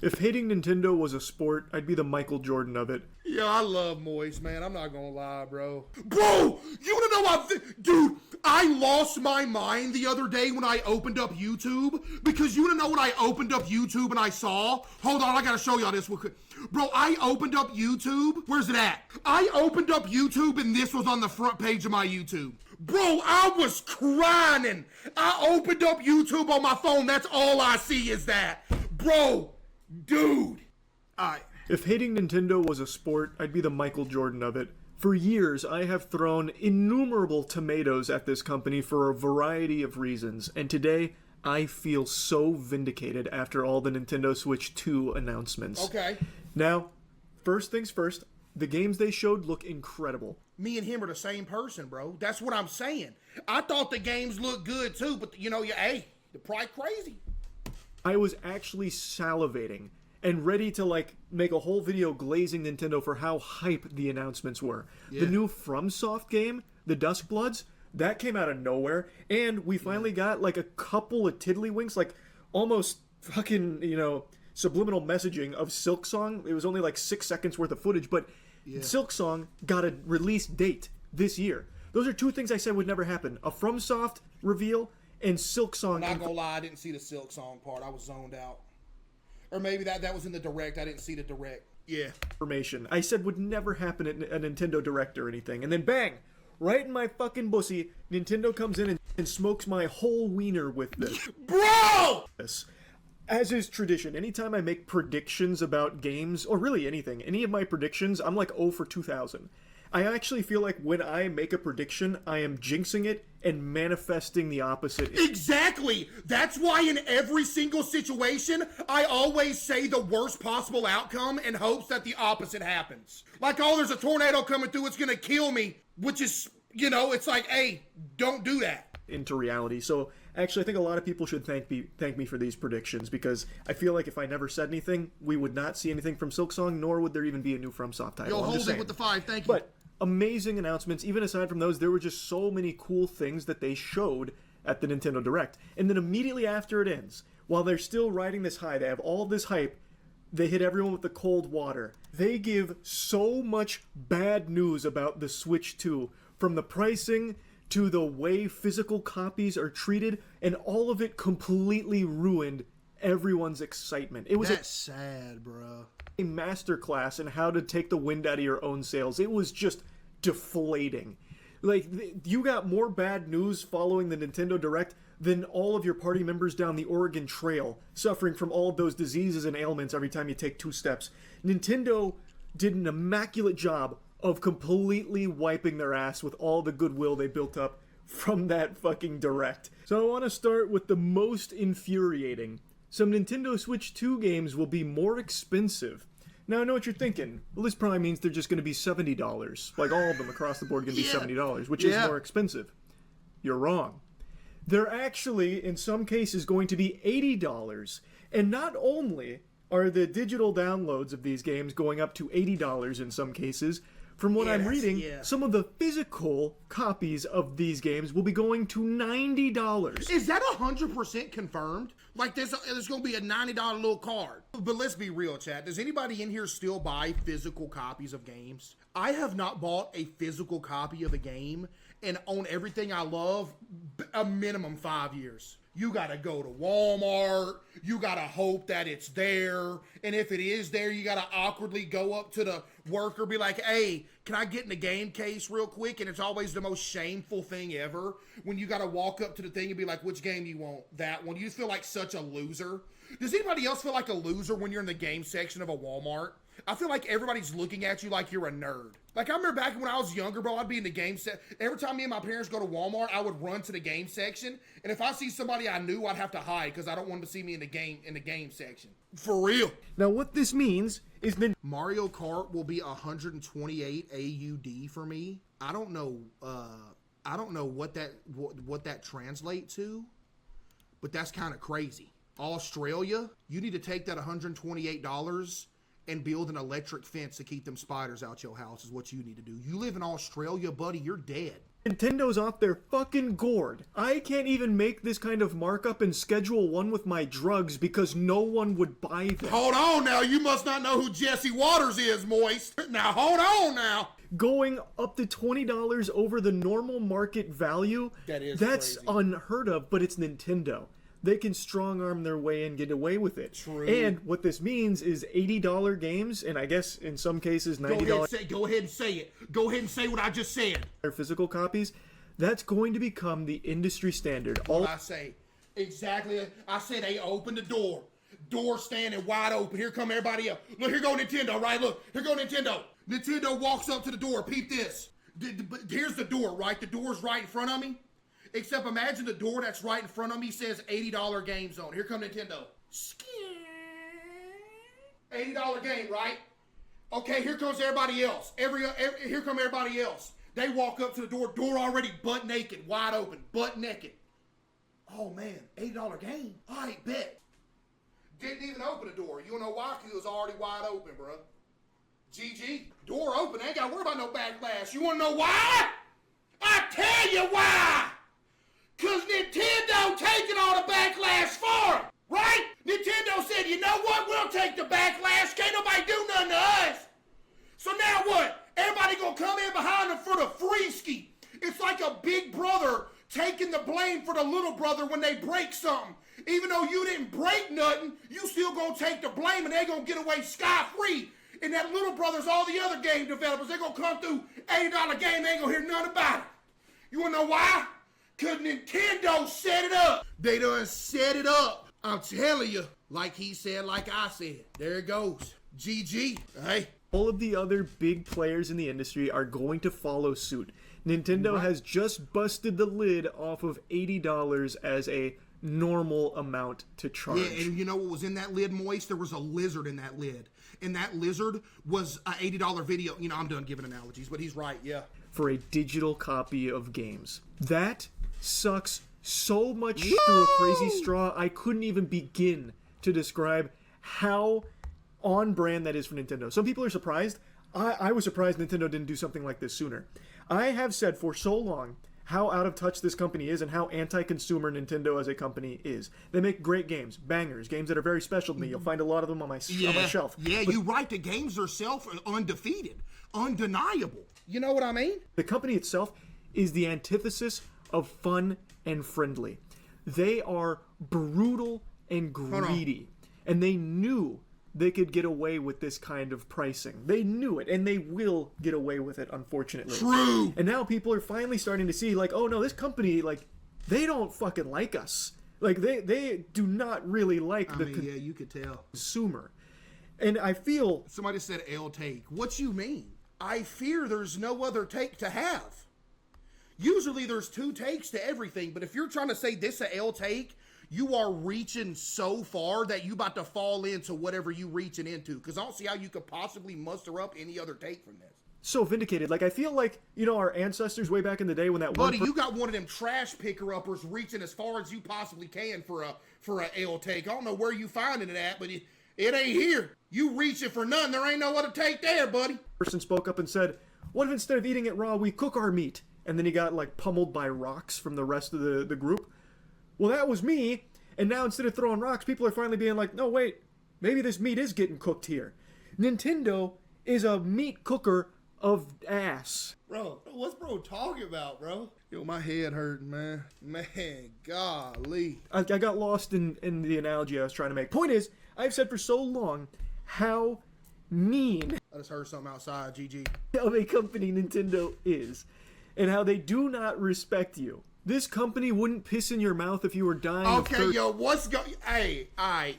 If hating Nintendo was a sport, I'd be the Michael Jordan of it. Yeah, I love Moist, man. I'm not gonna lie, bro. Bro, you wanna know what? Dude, I lost my mind the other day when I opened up YouTube. Because you wanna know when I opened up YouTube and I saw? Hold on, I gotta show y'all this real quick. Bro, I opened up YouTube. Where's it at? I opened up YouTube and this was on the front page of my YouTube. Bro, I was crying. I opened up YouTube on my phone. That's all I see is that. Bro, dude. If hating Nintendo was a sport, I'd be the Michael Jordan of it. For years, I have thrown innumerable tomatoes at this company for a variety of reasons, and today, I feel so vindicated after all the Nintendo Switch 2 announcements. Okay. Now, first things first, the games they showed look incredible. Me and him are the same person, bro. That's what I'm saying. I thought the games looked good too, but you know, hey, the price crazy. I was actually salivating and ready to like make a whole video glazing Nintendo for how hype the announcements were. Yeah. The new FromSoft game, the Duskbloods, that came out of nowhere, and we finally got like a couple of tiddlywinks, like almost fucking, you know, subliminal messaging of Silksong. It was only like 6 seconds worth of footage, but Silksong got a release date this year. Those are two things I said would never happen. A FromSoft reveal and Silksong. I'm not gonna lie, I didn't see the Silksong part. I was zoned out. Or maybe that was in the Direct. I didn't see the Direct. Yeah. Information I said would never happen at a Nintendo Direct or anything. And then bang! Right in my fucking bussy, Nintendo comes in and smokes my whole wiener with this. Bro! As is tradition, anytime I make predictions about games, or really anything, any of my predictions, I'm like 0 for 2,000. I actually feel like when I make a prediction, I am jinxing it and manifesting the opposite. Exactly! That's why in every single situation, I always say the worst possible outcome in hopes that the opposite happens. Like, oh, there's a tornado coming through, it's gonna kill me. Which is, you know, it's like, hey, don't do that. Into reality. So actually, I think a lot of people should thank me for these predictions, because I feel like if I never said anything, we would not see anything from Silksong, nor would there even be a new FromSoft title. Yo, hold it with the 5, thank you. But amazing announcements. Even aside from those, there were just so many cool things that they showed at the Nintendo Direct. And then immediately after it ends, while they're still riding this high, they have all this hype, they hit everyone with the cold water. They give so much bad news about the Switch 2, from the pricing to the way physical copies are treated, and all of it completely ruined everyone's excitement. It was That's sad, bro. A masterclass in how to take the wind out of your own sails. It was just deflating. Like, you got more bad news following the Nintendo Direct than all of your party members down the Oregon Trail, suffering from all of those diseases and ailments every time you take 2 steps. Nintendo did an immaculate job of completely wiping their ass with all the goodwill they built up from that fucking Direct. So I want to start with the most infuriating. Some Nintendo Switch 2 games will be more expensive. Now I know what you're thinking. Well, this probably means they're just going to be $70. Like, all of them across the board are going to be $70, which is more expensive. You're wrong. They're actually, in some cases, going to be $80. And not only are the digital downloads of these games going up to $80 in some cases, from what I'm reading, some of the physical copies of these games will be going to $90. Is that 100% confirmed? Like, there's going to be a $90 little card. But let's be real, chat. Does anybody in here still buy physical copies of games? I have not bought a physical copy of a game and own everything I love a minimum 5 years. You gotta go to Walmart, you gotta hope that it's there, and if it is there, you gotta awkwardly go up to the worker, be like, hey, can I get in the game case real quick? And it's always the most shameful thing ever when you gotta walk up to the thing and be like, which game do you want? That one. You feel like such a loser. Does anybody else feel like a loser when you're in the game section of a Walmart? I feel like everybody's looking at you like you're a nerd. Like, I remember back when I was younger, bro, I'd be in the game every time me and my parents go to Walmart, I would run to the game section, and if I see somebody I knew, I'd have to hide because I don't want them to see me in the game section. For real. Now, what this means is that Mario Kart will be 128 AUD for me. I don't know what that translates to, but that's kind of crazy. Australia, you need to take that $128 and build an electric fence to keep them spiders out your house is what you need to do. You live in Australia, buddy, you're dead. Nintendo's off their fucking gourd. I can't even make this kind of markup in Schedule 1 with my drugs because no one would buy them. Hold on now, you must not know who Jesse Waters is, Moist. Now hold on now. Going up to $20 over the normal market value, that's crazy. unheard of, but it's Nintendo. They can strong arm their way and get away with it. True. And what this means is $80 games, and I guess in some cases $90 Go ahead and say it. Go ahead and say what I just said. physical copies. That's going to become the industry standard. All I say exactly. I said they opened the door. Door standing wide open. Here come everybody else. Look, here go Nintendo, right? Look, here go Nintendo. Nintendo walks up to the door. Peep this. Here's the door, right? The door's right in front of me. Except imagine the door that's right in front of me says $80 game zone. Here come Nintendo. $80 game, right? Okay, here comes everybody else. Here come everybody else. They walk up to the door. Door already butt naked, wide open, butt naked. Oh man, $80 game. All right, bet. Didn't even open the door. You don't know why? Because it was already wide open, bro. GG. Door open. Ain't got to worry about no backlash. You want to know why? I tell you why. Because Nintendo taking all the backlash for them, right? Nintendo said, you know what? We'll take the backlash. Can't nobody do nothing to us. So now what? Everybody gonna come in behind them for the free ski. It's like a big brother taking the blame for the little brother when they break something. Even though you didn't break nothing, you still gonna take the blame and they gonna get away scot-free. And that little brother's all the other game developers. They gonna come through $80 game, they ain't gonna hear nothing about it. You wanna know why? Cause Nintendo set it up. They done set it up. I'm telling you, like he said, like I said. There it goes. GG. Hey. All of the other big players in the industry are going to follow suit. Nintendo has just busted the lid off of $80 as a normal amount to charge. Yeah, and you know what was in that lid, Moist? There was a lizard in that lid. And that lizard was an $80 video. You know, I'm done giving analogies, but he's right, yeah. For a digital copy of games. That sucks so much through a crazy straw, I couldn't even begin to describe how on brand that is for Nintendo. Some people are surprised. I was surprised Nintendo didn't do something like this sooner. I have said for so long how out of touch this company is and how anti-consumer Nintendo as a company is. They make great games, bangers, games that are very special to me. You'll find a lot of them on my shelf. Yeah, you're right. The games themselves are undefeated, undeniable. You know what I mean? The company itself is the antithesis of fun and friendly. They are brutal and greedy. And they knew they could get away with this kind of pricing. They knew it, and they will get away with it, unfortunately. True! And now people are finally starting to see, like, oh no, this company, like, they don't fucking like us. Like, they do not really like yeah, you could tell. Consumer. And I feel... Somebody said L take. What you mean? I fear there's no other take to have. Usually there's two takes to everything, but if you're trying to say this a L take, you are reaching so far that you about to fall into whatever you reaching into. Because I don't see how you could possibly muster up any other take from this. So vindicated. Like, I feel like, you know, our ancestors way back in the day when that Buddy, you got one of them trash picker-uppers reaching as far as you possibly can for a L take. I don't know where you finding it at, but it ain't here. You reaching for none. There ain't no other take there, buddy. Person spoke up and said, what if instead of eating it raw, we cook our meat? And then he got, like, pummeled by rocks from the rest of the group. Well, that was me. And now instead of throwing rocks, people are finally being like, no, wait, maybe this meat is getting cooked here. Nintendo is a meat cooker of ass. Bro, what's bro talking about, bro? Yo, my head hurting, man. Man, golly. I got lost in the analogy I was trying to make. Point is, I've said for so long how mean I just heard something outside, GG. of a company Nintendo is. And how they do not respect you. This company wouldn't piss in your mouth if you were dying of thirst. Okay, yo, what's going... Hey, alright.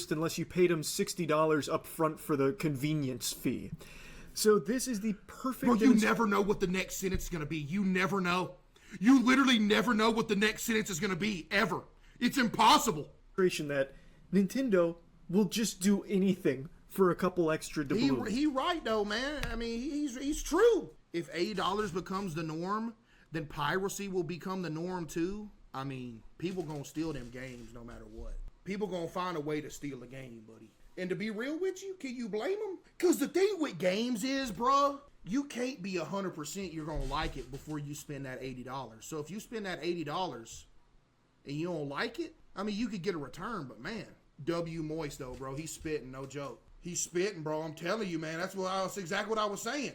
Unless you paid them $60 up front for the convenience fee. So this is the perfect... Bro, you never know what the next sentence is going to be. You never know. You literally never know what the next sentence is going to be, ever. It's impossible. That Nintendo will just do anything for a couple extra doubloons. He right, though, man. I mean, he's true. If $80 becomes the norm, then piracy will become the norm, too. I mean, people going to steal them games no matter what. People going to find a way to steal a game, buddy. And to be real with you, can you blame them? Because the thing with games is, bruh, you can't be 100% you're gonna like it before you spend that $80. So if you spend that $80 and you don't like it, I mean, you could get a return, but man, W Moist though, bro, he's spitting, no joke. He's spitting, bro. I'm telling you, man. That's exactly what I was saying.